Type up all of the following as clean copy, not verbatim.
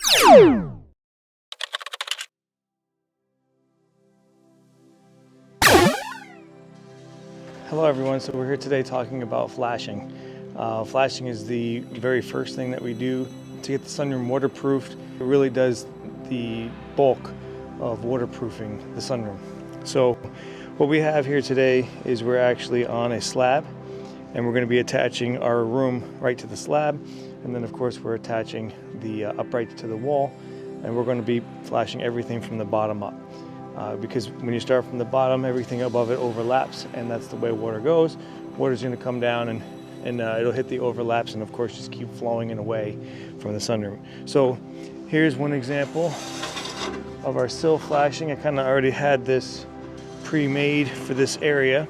Hello everyone, so we're here today talking about flashing. Flashing is the very first thing that we do to get the sunroom waterproofed. It really does the bulk of waterproofing the sunroom. So what we have here today is we're actually on a slab, and we're going to be attaching our room right to the slab, and then of course we're attaching the upright to the wall, and we're going to be flashing everything from the bottom up. Because when you start from the bottom, everything above it overlaps, and that's the way water goes. Water's going to come down and it'll hit the overlaps, and of course just keep flowing in away from the sunroom. So here's one example of our sill flashing. I kind of already had this pre-made for this area.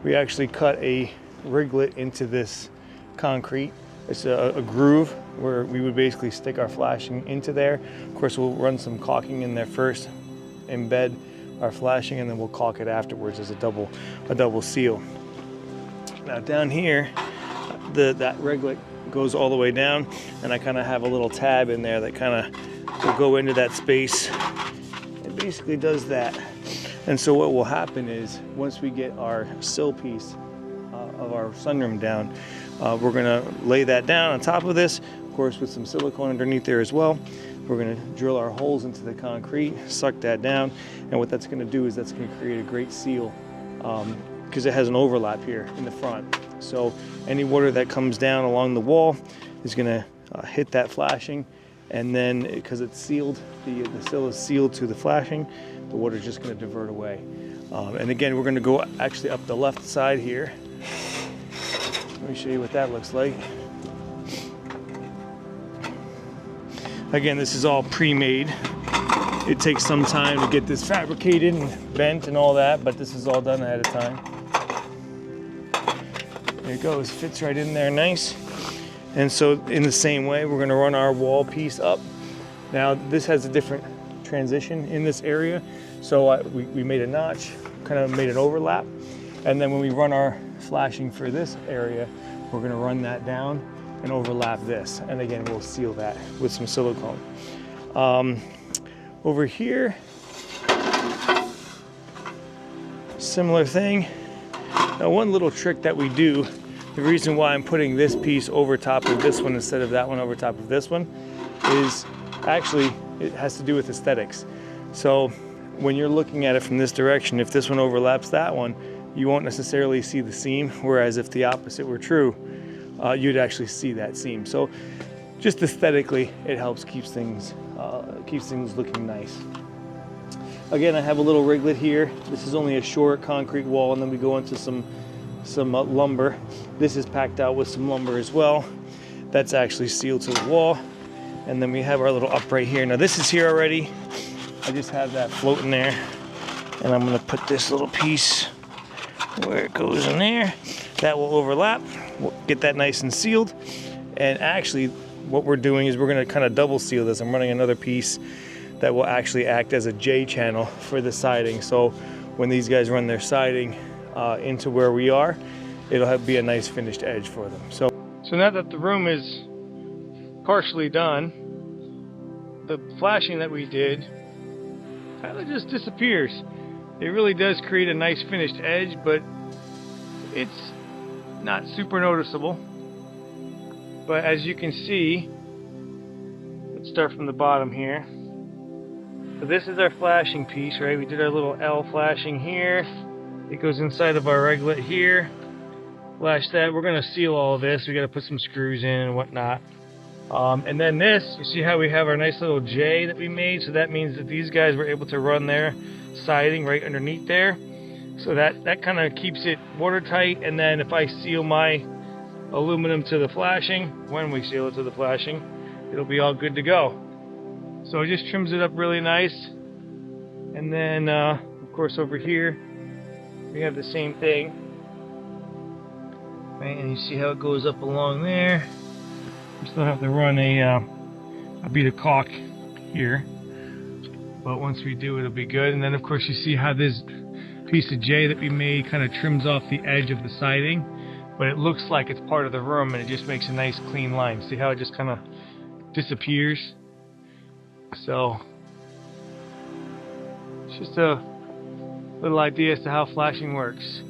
We actually cut a riglet into this concrete. It's a groove where we would basically stick our flashing into there. Of course, we'll run some caulking in there first, embed our flashing, and then we'll caulk it afterwards as a double seal. Now down here, that riglet goes all the way down, and I kind of have a little tab in there that kind of will go into that space. It basically does that. And so what will happen is, once we get our sill piece of our sunroom down, we're gonna lay that down on top of this, of course with some silicone underneath there as well. We're going to drill our holes into the concrete, suck that down, and what that's going to do is that's going to create a great seal, because it has an overlap here in the front. So any water that comes down along the wall is going to hit that flashing, and then because it's sealed, the sill is sealed to the flashing, the water is just going to divert away. And again, we're going to go actually up the left side here. Let me show you what that looks like. Again, this is all pre-made. It takes some time to get this fabricated and bent and all that, but this is all done ahead of time. There it goes, fits right in there nice. And so in the same way, we're gonna run our wall piece up. Now this has a different transition in this area. So we made a notch, kind of made an overlap. And then when we run our flashing for this area, we're gonna run that down and overlap this, and again we'll seal that with some silicone. Over here, similar thing. Now one little trick that we do, the reason why I'm putting this piece over top of this one instead of that one over top of this one, is actually it has to do with aesthetics. So when you're looking at it from this direction, if this one overlaps that one, you won't necessarily see the seam, whereas if the opposite were true, you'd actually see that seam. So just aesthetically, it helps keeps things looking nice. Again, I have a little riglet here. This is only a short concrete wall, and then we go into some lumber. This is packed out with some lumber as well. That's actually sealed to the wall. And then we have our little upright here. Now this is here already. I just have that floating there, and I'm gonna put this little piece where it goes in there. That will overlap. We'll get that nice and sealed. And actually what we're doing is we're going to kind of double seal this. I'm running another piece that will actually act as a J channel for the siding. So when these guys run their siding into where we are, it'll be a nice finished edge for them. So now that the room is partially done, the flashing that we did kind of just disappears. It really does create a nice finished edge, but it's not super noticeable. But as you can see, let's start from the bottom here. So this is our flashing piece, right? We did our little L flashing here. It goes inside of our riglet here. Flash that. We're going to seal all of this. We got to put some screws in and whatnot. And then this, you see how we have our nice little J that we made? So that means that these guys were able to run their siding right underneath there. So that kind of keeps it watertight. And then if I seal my aluminum to the flashing, when we seal it to the flashing, it'll be all good to go. So it just trims it up really nice. And then of course over here we have the same thing, right? And you see how it goes up along there. We still have to run a bead of caulk here, but once we do, it'll be good. And then of course you see how this piece of J that we made kind of trims off the edge of the siding, but it looks like it's part of the room, and it just makes a nice clean line. See how it just kind of disappears? So it's just a little idea as to how flashing works.